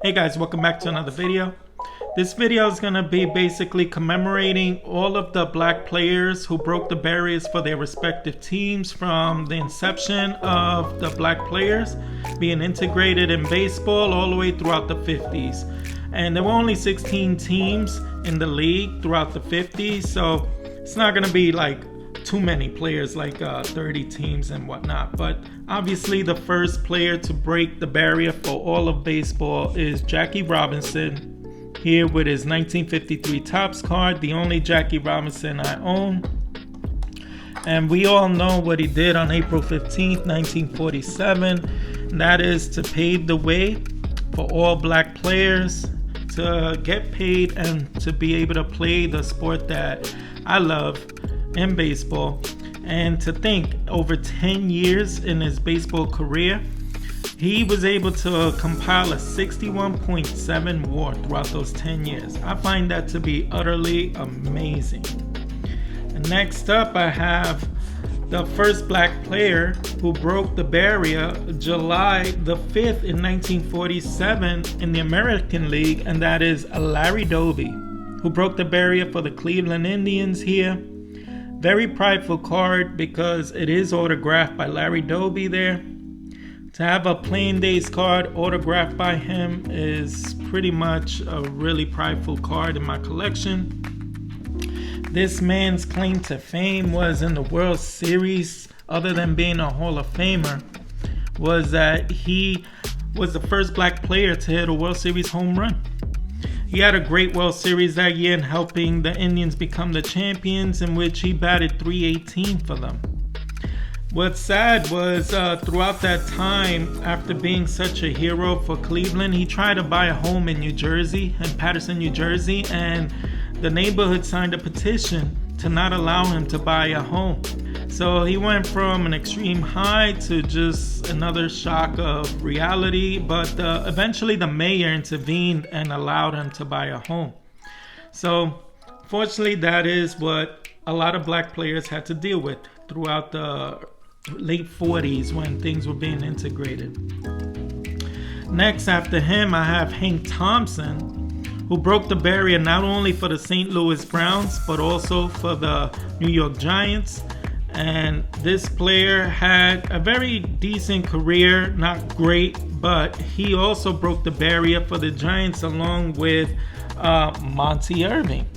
Hey guys, welcome back to another video. This video is going to be basically commemorating all of the black players who broke the barriers for their respective teams from the inception of the black players being integrated in baseball all the way throughout the 50s. And there were only 16 teams in the league throughout the 50s, so it's not going to be like too many players, like 30 teams and whatnot. But obviously the first player to break the barrier for all of baseball is Jackie Robinson, here with his 1953 Topps card, the only Jackie Robinson I own. And we all know what he did on April 15th, 1947, and that is to pave the way for all black players to get paid and to be able to play the sport that I love in baseball. And to think, over 10 years in his baseball career, he was able to compile a 61.7 WAR throughout those 10 years. I find that to be utterly amazing. And next up, I have the first black player who broke the barrier July the 5th in 1947 in the American League, and that is Larry Doby, who broke the barrier for the Cleveland Indians here. Very prideful card because it is autographed by Larry Doby there. To have a plain days card autographed by him is pretty much a really prideful card in my collection. This man's claim to fame was in the World Series, other than being a Hall of Famer, was that he was the first black player to hit a World Series home run. He had a great World Series that year in helping the Indians become the champions, in which he batted .318 for them. What's sad was throughout that time, after being such a hero for Cleveland, he tried to buy a home in New Jersey, in Paterson, New Jersey, and the neighborhood signed a petition to not allow him to buy a home. So he went from an extreme high to just another shock of reality, but eventually the mayor intervened and allowed him to buy a home. So fortunately, that is what a lot of black players had to deal with throughout the late 40s when things were being integrated. Next after him, I have Hank Thompson, who broke the barrier not only for the St. Louis Browns, but also for the New York Giants. And this player had a very decent career, not great, but he also broke the barrier for the Giants along with Monty Irving.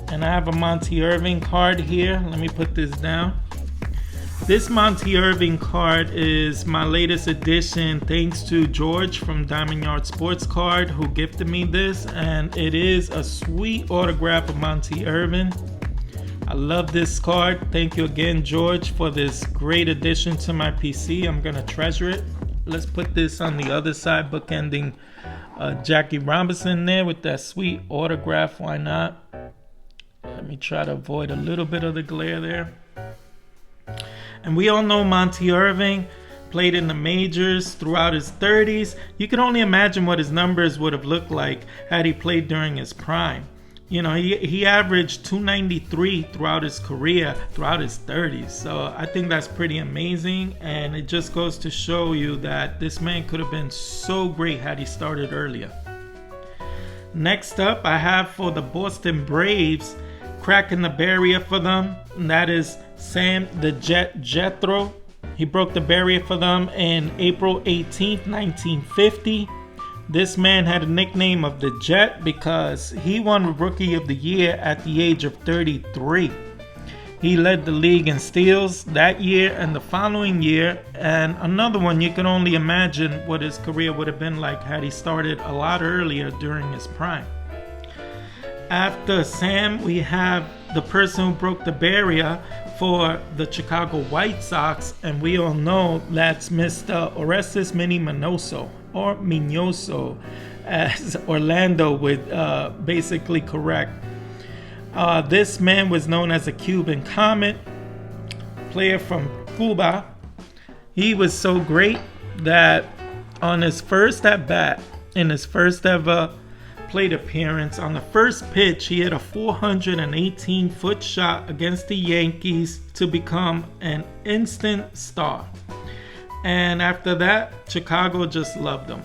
And I have a Monty Irving card here. Let me put this down. This Monty Irving card is my latest addition thanks to George from Diamond Yard Sports Card, who gifted me this, and it is a sweet autograph of Monty Irving. I love this card. Thank you again, George, for this great addition to my PC. I'm gonna treasure it. Let's put this on the other side, bookending Jackie Robinson there with that sweet autograph. Why not? Let me try to avoid a little bit of the glare there. And we all know Monty Irving played in the majors throughout his 30s. You can only imagine what his numbers would have looked like had he played during his prime. You know, he averaged .293 throughout his career, throughout his 30s. So I think that's pretty amazing. And it just goes to show you that this man could have been so great had he started earlier. Next up, I have for the Boston Braves, cracking the barrier for them, and that is Sam the Jet Jethro. He broke the barrier for them in April 18th, 1950. This man had a nickname of the Jet because he won Rookie of the Year at the age of 33. He led the league in steals that year and the following year, and another one you can only imagine what his career would have been like had he started a lot earlier during his prime. After Sam, we have the person who broke the barrier for the Chicago White Sox, and we all know that's Mr. Orestes Mini Minoso, or Minoso, as Orlando would basically correct. This man was known as a Cuban Comet, player from Cuba. He was so great that on his first at bat, in his first ever plate appearance, on the first pitch he hit a 418-foot shot against the Yankees to become an instant star. And after that, Chicago just loved him.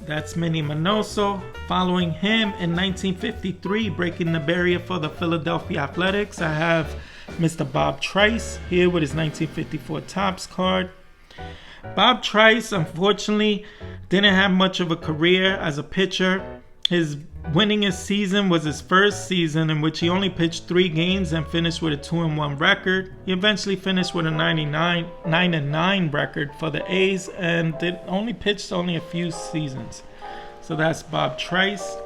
That's Minnie Minoso. Following him in 1953, breaking the barrier for the Philadelphia Athletics, I have Mr. Bob Trice here with his 1954 Topps card. Bob Trice, unfortunately, didn't have much of a career as a pitcher. His winningest season was his first season, in which he only pitched 3 games and finished with a 2-1 record. He eventually finished with a 9-9 record for the A's and only pitched a few seasons. So that's Bob Trice.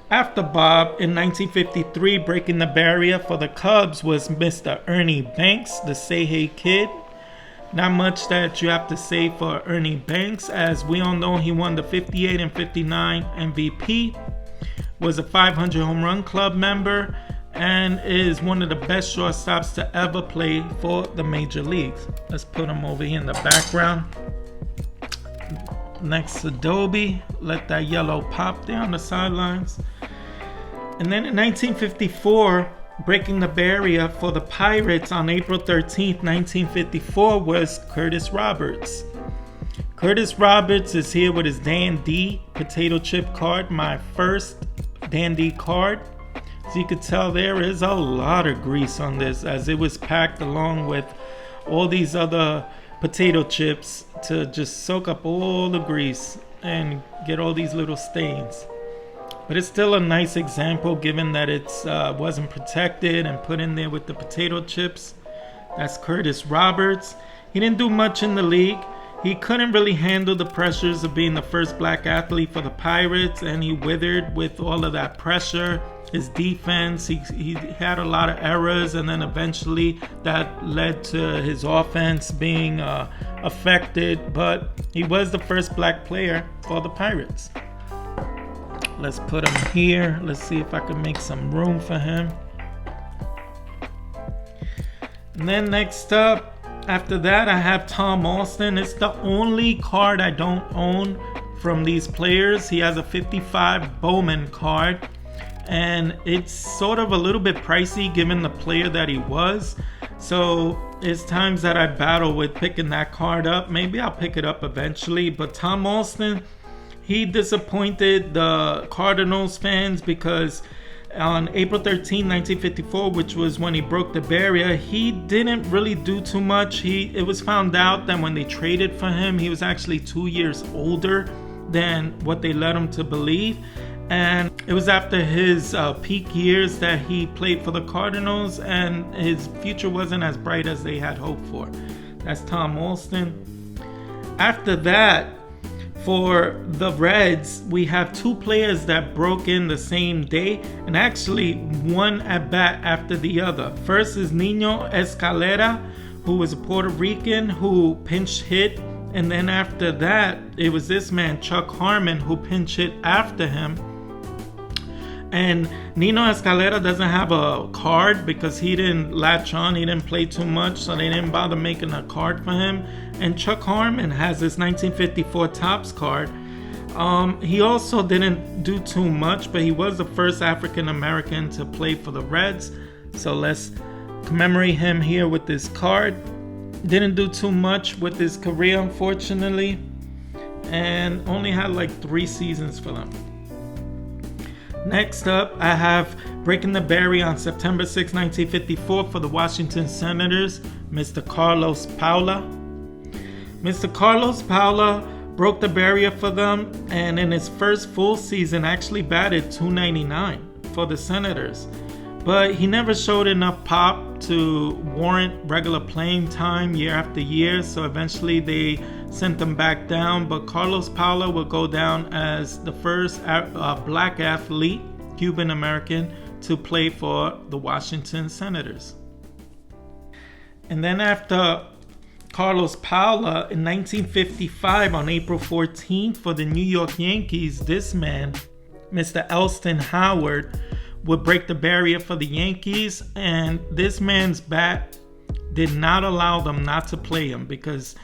After Bob, in 1953, breaking the barrier for the Cubs was Mr. Ernie Banks, the Say Hey Kid. Not much that you have to say for Ernie Banks, as we all know he won the 58 and 59 MVP, was a 500 home run club member, and is one of the best shortstops to ever play for the major leagues. Let's put him over here in the background next to Dobie. Let that yellow pop there on the sidelines. And then in 1954, breaking the barrier for the Pirates on April 13th, 1954 was Curtis Roberts. Curtis Roberts is here with his Dan D potato chip card, my first Dan D card. As you can tell, there is a lot of grease on this, as it was packed along with all these other potato chips to just soak up all the grease and get all these little stains. But it's still a nice example, given that it wasn't protected and put in there with the potato chips. That's Curtis Roberts. He didn't do much in the league. He couldn't really handle the pressures of being the first black athlete for the Pirates, and he withered with all of that pressure. His defense, he had a lot of errors, and then eventually that led to his offense being affected. But he was the first black player for the Pirates. Let's put him here. Let's see if I can make some room for him. And then next up, after that, I have Tom Alston. It's the only card I don't own from these players. He has a 55 Bowman card, and it's sort of a little bit pricey given the player that he was. So it's times that I battle with picking that card up. Maybe I'll pick it up eventually. But Tom Alston, he disappointed the Cardinals fans because on April 13, 1954, which was when he broke the barrier, he didn't really do too much. It was found out that when they traded for him, he was actually 2 years older than what they led him to believe. And it was after his peak years that he played for the Cardinals, and his future wasn't as bright as they had hoped for. That's Tom Alston. After that, for the Reds, we have 2 players that broke in the same day, and actually one at bat after the other. First is Nino Escalera, who was a Puerto Rican who pinch hit, and then after that, it was this man, Chuck Harmon, who pinch hit after him. And Nino Escalera doesn't have a card because he didn't latch on, he didn't play too much, so they didn't bother making a card for him. And Chuck Harmon has this 1954 Topps card. He also didn't do too much, but he was the first African American to play for the Reds. So let's commemorate him here with this card. Didn't do too much with his career, unfortunately, and only had like 3 seasons for them. Next up, I have breaking the barrier on September 6, 1954 for the Washington Senators, Mr. Carlos Paula. Mr. Carlos Paula broke the barrier for them, and in his first full season actually batted .299 for the Senators. But he never showed enough pop to warrant regular playing time year after year, so eventually they sent him back down. But Carlos Paula will go down as the first black athlete, Cuban American, to play for the Washington Senators. And then after Carlos Paula, in 1955, on April 14th, for the New York Yankees, this man, Mr. Elston Howard, would break the barrier for the Yankees, and this man's bat did not allow them not to play him, because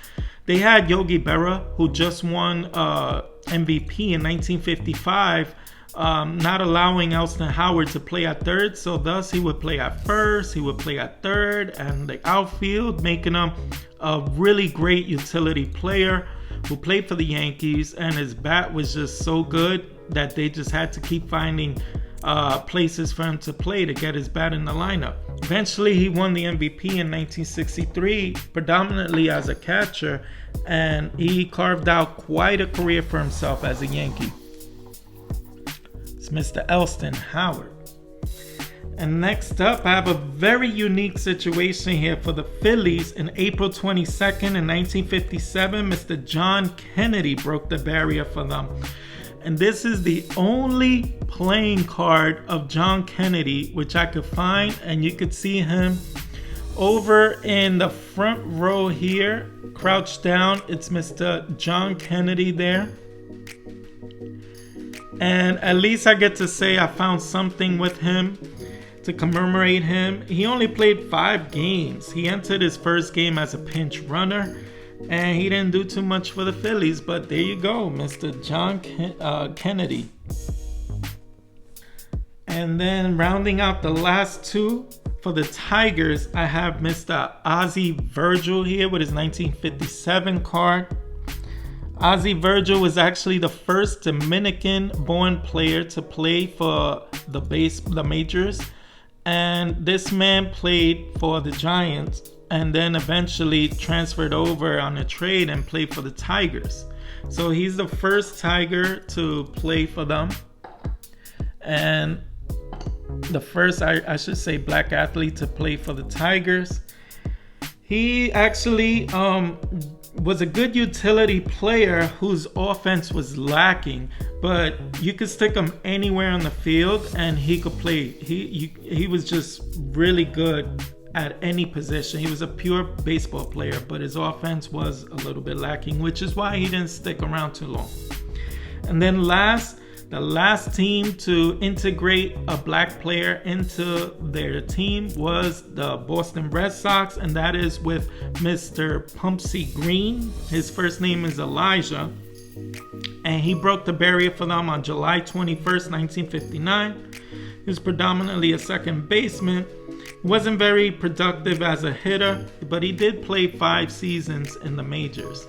they had Yogi Berra, who just won MVP in 1955, not allowing Elston Howard to play at third, so thus he would play at first, he would play at third, and the outfield, making him a really great utility player who played for the Yankees, and his bat was just so good that they just had to keep finding places for him to play to get his bat in the lineup. Eventually, he won the MVP in 1963, predominantly as a catcher, and he carved out quite a career for himself as a Yankee. It's Mr. Elston Howard. And next up, I have a very unique situation here for the Phillies. In April 22nd in 1957, Mr. John Kennedy broke the barrier for them. And this is the only playing card of John Kennedy which I could find, and you could see him over in the front row here, crouched down. It's Mr. John Kennedy there. And at least I get to say I found something with him to commemorate him. He only played 5 games. He entered his first game as a pinch runner, and he didn't do too much for the Phillies, but there you go, Mr. John Kennedy. And then rounding out the last 2 for the Tigers, I have Mr. Ozzie Virgil here with his 1957 card. Ozzie Virgil was actually the first Dominican-born player to play for the majors. And this man played for the Giants and then eventually transferred over on a trade and played for the Tigers. So he's the first Tiger to play for them, and the first, I should say, black athlete to play for the Tigers. He actually was a good utility player whose offense was lacking, but you could stick him anywhere on the field and he could play. He was just really good at any position. He was a pure baseball player, but his offense was a little bit lacking, which is why he didn't stick around too long. And then the last team to integrate a black player into their team was the Boston Red Sox, and that is with Mr. Pumpsie Green. His first name is Elijah, and he broke the barrier for them on July 21st, 1959. He was predominantly a second baseman. He wasn't very productive as a hitter, but he did play 5 seasons in the majors.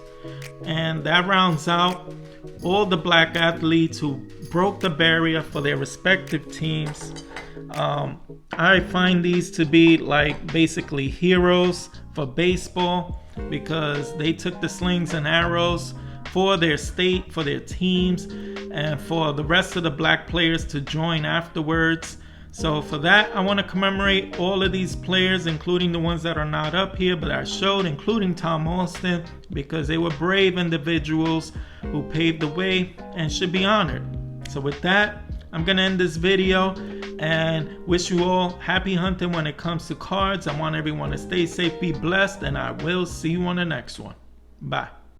And that rounds out all the black athletes who broke the barrier for their respective teams. I find these to be like basically heroes for baseball, because they took the slings and arrows for their state, for their teams, and for the rest of the black players to join afterwards. So for that, I want to commemorate all of these players, including the ones that are not up here, but I showed, including Tom Alston, because they were brave individuals who paved the way and should be honored. So with that, I'm going to end this video and wish you all happy hunting when it comes to cards. I want everyone to stay safe, be blessed, and I will see you on the next one. Bye.